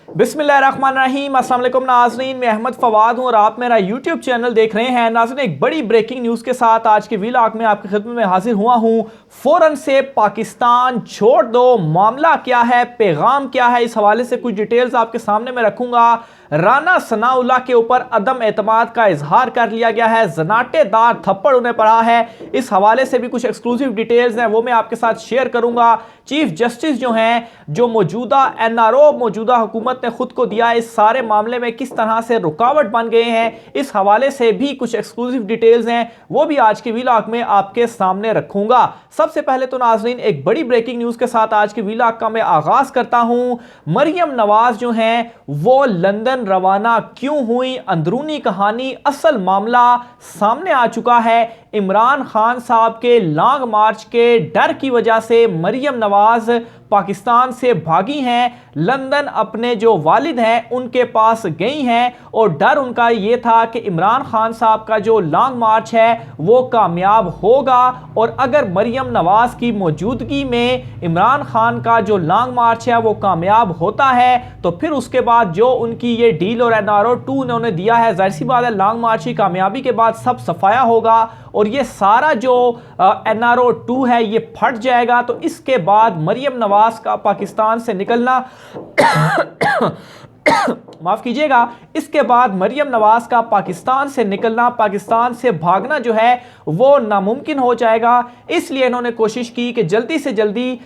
बिस्मिल्लाहिर्रहमानिर्रहीम, अस्सलाम वालेकुम नाज़रीन। मैं अहमद फवाद हूँ और आप मेरा यूट्यूब चैनल देख रहे हैं। नाज़रीन, एक बड़ी ब्रेकिंग न्यूज़ के साथ आज के व्लॉग में आपकी खिदमत में हाजिर हुआ हूँ। फ़ौरन से पाकिस्तान छोड़ दो, मामला क्या है, पैगाम क्या है, इस हवाले से कुछ डिटेल्स आपके सामने मैं रखूँगा। राना सनाउल्लाह के ऊपर अदम एतमाद का इजहार कर लिया गया है, जनाटेदार थप्पड़ उन्हें पड़ा है। इस हवाले से भी कुछ एक्सक्लूसिव डिटेल्स हैं, वो मैं आपके साथ शेयर करूंगा। चीफ जस्टिस जो हैं, जो मौजूदा एनआरओ मौजूदा हुकूमत ने खुद को दिया, इस सारे मामले में किस तरह से रुकावट बन गए हैं, इस हवाले से भी कुछ एक्सक्लूसिव डिटेल्स हैं, वो भी आज के व्लॉग में आपके सामने रखूंगा। सबसे पहले तो नाज़रीन, एक बड़ी ब्रेकिंग न्यूज़ के साथ आज के व्लॉग का मैं आगाज़ करता हूं। मरियम नवाज जो हैं वो लंदन रवाना क्यों हुई, अंदरूनी कहानी, असल मामला सामने आ चुका है। इमरान खान साहब के लॉन्ग मार्च के डर की वजह से मरियम नवाज पाकिस्तान से भागी हैं, लंदन अपने जो वालिद हैं उनके पास गई हैं और डर उनका ये था कि इमरान खान साहब का जो लॉन्ग मार्च है वो कामयाब होगा और अगर मरियम नवाज की मौजूदगी में इमरान खान का जो लॉन्ग मार्च है वो कामयाब होता है तो फिर उसके बाद जो उनकी ये डील और एनआरओ 2 उन्होंने दिया है, जाहिर सी बात है लॉन्ग मार्च की कामयाबी के बाद सब सफाया होगा और ये सारा जो एनआरओ 2 है ये फट जाएगा। तो इसके बाद मरियम नवाज का पाकिस्तान से निकलना माफ कीजिएगा, इसके बाद मरियम नवाज का पाकिस्तान से निकलना, पाकिस्तान से भागना जो है वो नामुमकिन हो जाएगा। इसलिए इन्होंने कोशिश की कि जल्दी से जल्दी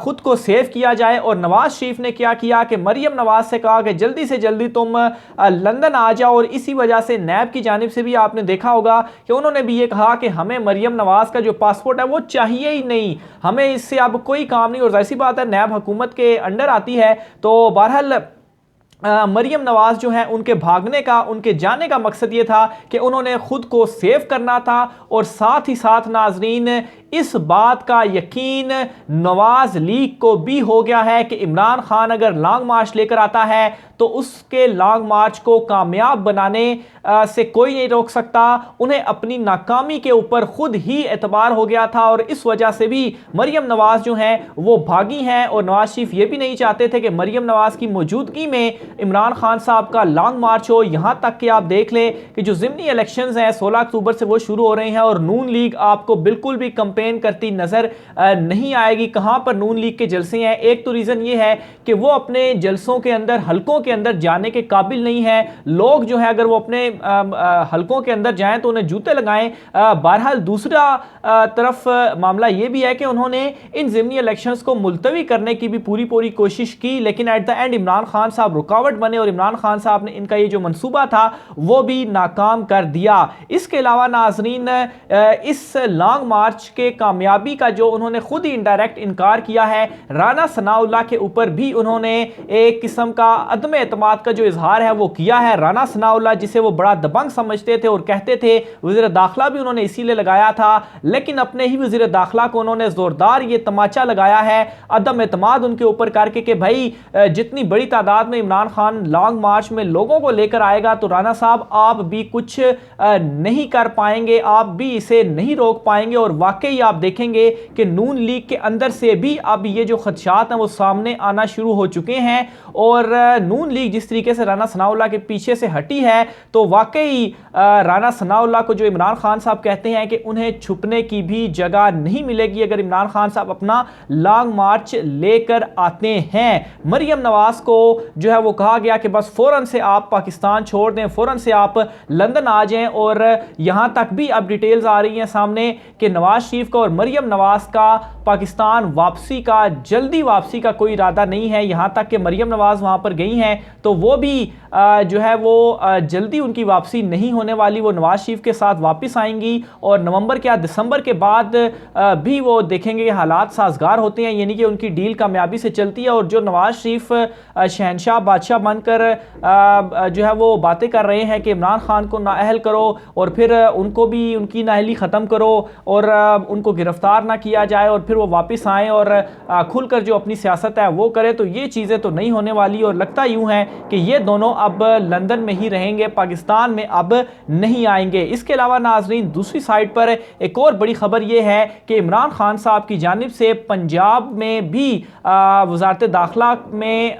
खुद को सेव किया जाए और नवाज शरीफ ने क्या किया कि मरियम नवाज से कहा कि जल्दी से जल्दी तुम लंदन आ जाओ और इसी वजह से नैब की जानिब से भी आपने देखा होगा कि उन्होंने भी ये कहा कि हमें मरियम नवाज का जो पासपोर्ट है वो चाहिए ही नहीं, हमें इससे अब कोई काम नहीं। और जाहिर सी बात है नैब हुकूमत के अंडर आती है। तो बहरहाल मरियम नवाज जो है उनके भागने का, उनके जाने का मकसद ये था कि उन्होंने खुद को सेव करना था और साथ ही साथ नाजरीन इस बात का यकीन नवाज लीग को भी हो गया है कि इमरान खान अगर लॉन्ग मार्च लेकर आता है तो उसके लॉन्ग मार्च को कामयाब बनाने से कोई नहीं रोक सकता। उन्हें अपनी नाकामी के ऊपर खुद ही एतबार हो गया था और इस वजह से भी मरियम नवाज जो हैं वो भागी हैं और नवाज शरीफ ये भी नहीं चाहते थे कि मरियम नवाज की मौजूदगी में इमरान खान साहब का लॉन्ग मार्च हो। यहाँ तक कि आप देख लें कि जो ज़िमनी इलेक्शंस हैं 16 अक्टूबर से वो शुरू हो रहे हैं और नून लीग आपको बिल्कुल भी कंपेन करती नजर नहीं आएगी। कहां पर नून लीग के जलसे हैं? एक तो रीजन ये है कि वो अपने जलसों के अंदर, हलकों के अंदर जाने के काबिल नहीं है। लोग जो है अगर वो अपने हलकों के अंदर जाएं तो उन्हें जूते लगाएं। बहरहाल दूसरा तरफ मामला ये भी है कि उन्होंने इन ज़िमनी इलेक्शंस को मुलतवी करने की भी पूरी कोशिश की, लेकिन at the end Imran Khan साहब रुकावट बने और इमरान खान साहब ने इनका ये जो मंसूबा था वो भी नाकाम कर दिया। इसके अलावा नाजरीन इस लॉन्ग मार्च के कामयाबी का जो उन्होंने खुद ही इनडायरेक्ट इनकार किया है, राना सनाउल्लाह के ऊपर भी उन्होंने एक किस्म का अदम एतमाद का जो इजहार है वो किया है। राना सनाउल्लाह जिसे वो बड़ा दबंग समझते थे और कहते थे, वज़ीर दाखिला भी उन्होंने इसीलिए लगाया था, लेकिन अपने ही वज़ीर दाखिला को उन्होंने जोरदार ये तमाचा लगाया है अदम एतमाद उनके ऊपर करके कि भाई जितनी बड़ी तादाद में इमरान खान लॉन्ग मार्च में लोगों को लेकर आएगा तो राना साहब आप भी कुछ नहीं कर पाएंगे, आप भी इसे नहीं रोक पाएंगे। और वाकई आप देखेंगे कि नून लीग के अंदर से भी अब ये जो खदशात हैं वो सामने आना शुरू हो चुके हैं और नून लीग जिस तरीके से राना सनाउल्लाह के पीछे से हटी है तो वाकई राना सनाउल्लाह को जो इमरान खान साहब कहते हैं कि उन्हें छुपने की भी जगह नहीं मिलेगी अगर इमरान खान साहब अपना लॉन्ग मार्च लेकर आते हैं। मरियम नवाज को जो है वो कहा गया कि बस फौरन से आप पाकिस्तान छोड़ दें, फौरन से आप लंदन आ जाएं और यहां तक भी अब डिटेल्स आ रही हैं सामने कि नवाज शरीफ का और मरियम नवाज का पाकिस्तान वापसी का, जल्दी वापसी का कोई इरादा नहीं है। यहां तक कि मरियम नवाज वहां पर गई हैं तो वो भी जो है वो जल्दी उनकी वापसी नहीं होने वाली, वो नवाज शरीफ के साथ वापस आएंगी और नवंबर या दिसंबर के बाद भी वो देखेंगे कि हालात साजगार होते हैं, यानी कि उनकी डील कामयाबी से चलती है। और जो नवाज शरीफ शहनशाह बादशाह बनकर जो है वो बातें कर रहे हैं कि इमरान खान को नाअहल करो और फिर उनको भी उनकी नाअहली ख़त्म करो और उनको गिरफ्तार ना किया जाए और फिर वो वापस आएँ और खुलकर जो अपनी सियासत है वो करें, तो ये चीज़ें तो नहीं होने वाली। और लगता यूँ है कि ये दोनों अब लंदन में ही रहेंगे, पाकिस्तान में अब नहीं आएंगे। इसके अलावा नाजरीन, दूसरी साइड पर एक और बड़ी खबर ये है कि इमरान खान साहब की जानिब से पंजाब में भी वजारत दाखिला में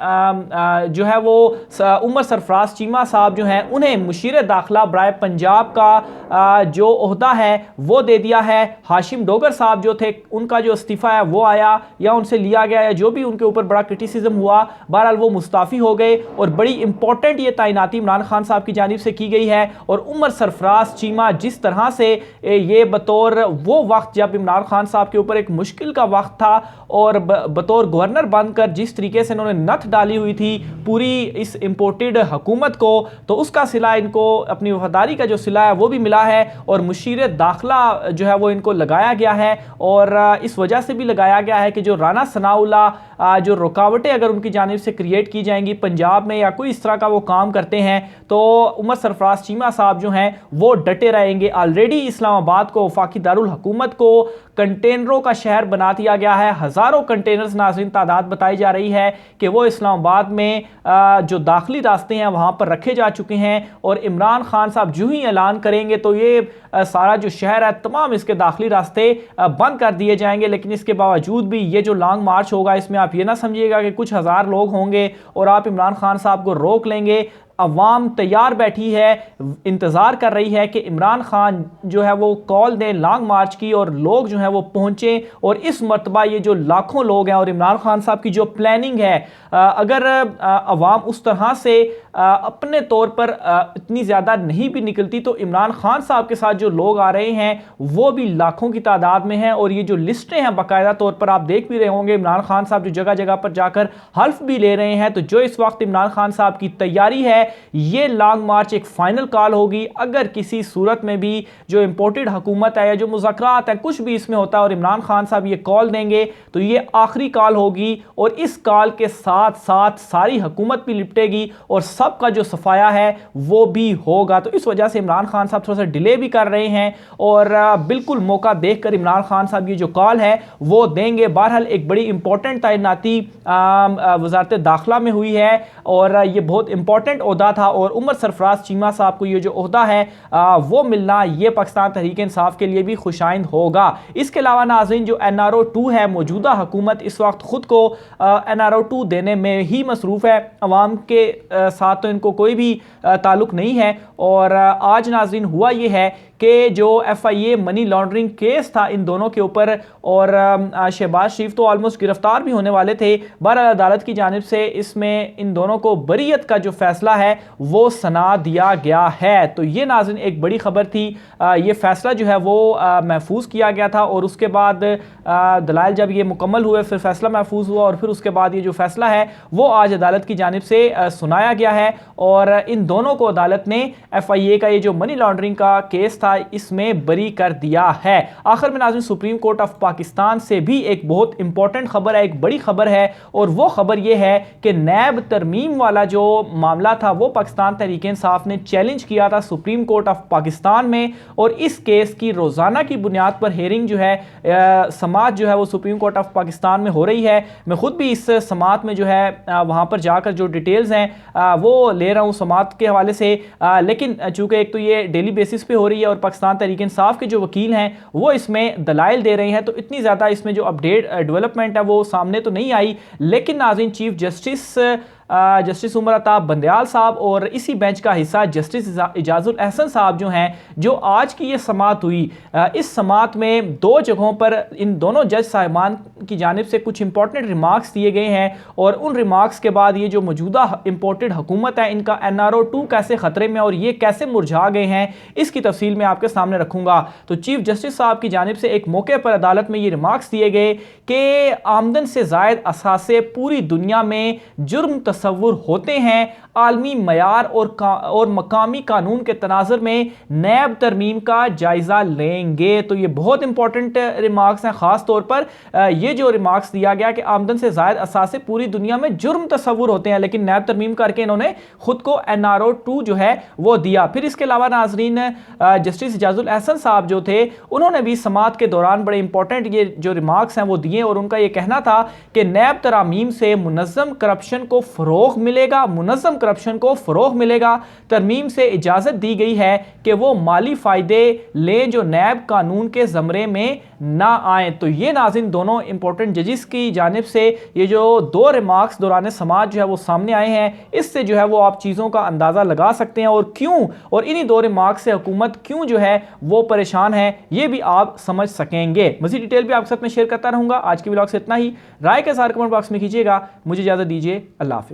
जो है वो उमर सरफराज चीमा साहब जो हैं उन्हें मुशीर दाखिला बराए पंजाब का जो ओहदा है वो दे दिया है। हाशिम डोगर साहब जो थे उनका जो इस्तीफ़ा है वो आया या उनसे लिया गया, या जो भी उनके ऊपर बड़ा क्रिटिसिज्म हुआ, बहरहाल वो मुस्ताफ़ी हो गए और बड़ी इंपॉर्टेंट ये तैनाती इमरान खान साहब की जानिब से की गई है। और उमर सरफराज चीमा जिस तरह से ये बतौर वो वक्त जब इमरान खान साहब के ऊपर एक मुश्किल का वक्त था और बतौर गवर्नर बनकर जिस तरीके से इन्होंने नथ डाली हुई थी पूरी इस इंपोर्टेड हुकूमत को, तो उसका सिला इनको अपनी वफादारी का जो सिला है वो भी मिला है और मुशीर दाखिला जो है वो इनको लगाया गया है। और इस वजह से भी लगाया गया है कि जो राना सनाउल्लाह जो रुकावटें अगर उनकी जानिब से क्रिएट की जाएंगी पंजाब में या कोई इस तरह का वो काम करते हैं, तो उमर सरफराज चीमा साहब जो हैं वो डटे रहेंगे। ऑलरेडी इस्लामाबाद को वफाकी दारुल हुकूमत को कंटेनरों का शहर बना दिया गया है। हज़ारों कंटेनर्स नाज़रीन तादाद बताई जा रही है कि वो इस्लामाबाद में जो दाखिली रास्ते हैं वहाँ पर रखे जा चुके हैं। और इमरान खान साहब जो ही ऐलान करेंगे तो ये सारा जो शहर है तमाम इसके दाखिली रास्ते बंद कर दिए जाएंगे। लेकिन इसके बावजूद भी ये जो लॉन्ग मार्च होगा इसमें आप ये ना समझिएगा कि कुछ हज़ार लोग होंगे और आप इमरान खान साहब को रोक लेंगे। अवाम तैयार बैठी है, इंतज़ार कर रही है कि इमरान खान जो है वो कॉल दें लॉन्ग मार्च की और लोग जो है वो पहुँचें। और इस मरतबा ये जो लाखों लोग हैं और इमरान खान साहब की जो प्लानिंग है, अगर अवाम उस तरह से अपने तौर पर इतनी ज़्यादा नहीं भी निकलती तो इमरान खान साहब के साथ जो लोग आ रहे हैं वो भी लाखों की तादाद में हैं। और ये जो लिस्टें हैं बाकायदा तौर पर आप देख भी रहे होंगे, इमरान खान साहब जो जगह जगह पर जाकर हल्फ भी ले रहे हैं। तो जो इस वक्त इमरान खान साहब की तैयारी है, ये लॉन्ग मार्च एक फाइनल कॉल होगी। अगर किसी सूरत में भी जो इंपोर्टेड हुकूमत है या जो मुज़ाकरात है कुछ भी इसमें होता है और इमरान खान साहब ये कॉल देंगे तो ये आखिरी कॉल होगी और इस कॉल के साथ साथ सारी हुकूमत भी लिपटेगी और सबका जो सफाया है वो भी होगा। तो इस वजह से इमरान खान साहब थोड़ा सा डिले भी कर रहे हैं और बिल्कुल मौका देखकर इमरान खान साहब ये जो कॉल है वो देंगे। बहरहाल एक बड़ी इंपॉर्टेंट तैनाती वजारत दाखिला में हुई है और ये बहुत इंपॉर्टेंट ओहदा था और उमर सरफराज चीमा साहब को ये जो ओहदा है वो मिलना ये पाकिस्तान तहरीक इंसाफ के लिए भी खुशाइंद होगा। इसके अलावा नाज़रीन जो NRO 2 है, मौजूदा हुकूमत इस वक्त खुद को NRO 2 देने में ही मसरूफ़ है, अवाम के साथ तो इनको कोई भी ताल्लुक़ नहीं है। और आज नाज़रीन हुआ ये है कि जो FIA मनी लॉन्ड्रिंग केस था इन दोनों के ऊपर और शहबाज शरीफ तो ऑलमोस्ट गिरफ्तार भी होने वाले थे, बहरहाल अदालत की जानिब से इसमें इन दोनों को बरीयत का जो फैसला है वो सुना दिया गया है। तो ये नाज़रीन एक बड़ी खबर थी। ये फैसला जो है वो महफूज किया गया था और उसके बाद दलाइल जब ये मुकम्मल हुए फिर फैसला महफूज हुआ और फिर उसके बाद ये जो फैसला है वो आज अदालत की जानिब से सुनाया गया है। और इन दोनों को अदालत ने FIA का ये जो मनी लॉन्ड्रिंग का केस था इसमें बरी कर दिया है। आखिर में नाज़रीन सुप्रीम कोर्ट ऑफ पाकिस्तान से भी एक बहुत इंपॉर्टेंट खबर है, एक बड़ी खबर है और वो खबर ये है कि नैब तरमीम वाला जो मामला था वो पाकिस्तान तहरीक इंसाफ ने चैलेंज किया था सुप्रीम कोर्ट ऑफ पाकिस्तान में। और इस केस की रोज़ाना की बुनियाद पर हेयरिंग जो है समात जो है वो सुप्रीम कोर्ट ऑफ पाकिस्तान में हो रही है। मैं खुद भी इस समात में जो है वहाँ पर जाकर जो डिटेल्स हैं वो ले रहा हूँ समात के हवाले से। लेकिन चूँकि एक तो ये डेली बेसिस पे हो रही है और पाकिस्तान तहरीक इंसाफ के जो वकील हैं वो इसमें दलाइल दे रहे हैं, तो इतनी ज़्यादा इसमें जो अपडेट डेवलपमेंट है वो सामने तो नहीं आई। लेकिन नाज़रीन चीफ जस्टिस उमर अता बंदयाल साहब और इसी बेंच का हिस्सा जस्टिस इजाजुल अहसन साहब जो हैं, जो आज की ये समात हुई, इस समात में दो जगहों पर इन दोनों जज साहिबान की जानिब से कुछ इंपॉर्टेंट रिमार्क्स दिए गए हैं। और उन रिमार्क्स के बाद ये जो मौजूदा इंपोर्टेड हुकूमत है इनका NRO 2 कैसे ख़तरे में और ये कैसे मुरझा गए हैं इसकी तफसील मैं आपके सामने रखूँगा। तो चीफ जस्टिस साहब की जानिब से एक मौके पर अदालत में ये रिमार्क्स दिए गए कि आमदन से ज़ायद असासे पूरी दुनिया में जुर्म तस्वुर होते हैं आलमी मयार और मकामी कानून के तनाज़ुर में नैब तरमीम का जायज़ा लेंगे। तो ये बहुत इंपॉर्टेंट रिमार्क्स हैं। ख़ास तौर पर ये जो रिमार्क्स दिया गया कि आमदन से ज़ायद असासे पूरी दुनिया में जुर्म तस्वुर होते हैं, लेकिन नैब तरमीम करके इन्होंने खुद को NRO 2 जो है वो दिया। फिर इसके अलावा नाजरीन जस्टिस इजाजुल एहसन साहब जो थे उन्होंने भी समात के दौरान बड़े इंपॉर्टेंट ये जो रिमार्क्स हैं वो दिए और उनका ये कहना था कि नैब तरामीम से मुनज़्ज़म करप्शन को फ़रोग़ मिलेगा, मुनज़्ज़म करप्शन को फ़रोग़ मिलेगा। तरमीम से इजाज़त दी गई है कि वो माली फ़ायदे लें जो नैब कानून के ज़मरे में ना आए। तो ये नाज़रीन दोनों इंपॉर्टेंट जजिस की जानिब से ये जो दो रिमार्क्स दौरान समाज जो है वो सामने आए हैं, इससे जो है वो आप चीज़ों का अंदाज़ा लगा सकते हैं और क्यों, और इन्हीं दो रिमार्क्स से हुकूमत क्यों जो है वो परेशान है ये भी आप समझ सकेंगे। मज़ीद डिटेल भी आपके साथ में शेयर करता रहूँगा। आज की व्लॉग से इतना ही। राय के साथ कमेंट बॉक्स में कीजिएगा। मुझे इजाज़त दीजिए। अल्लाह हाफ़िज़।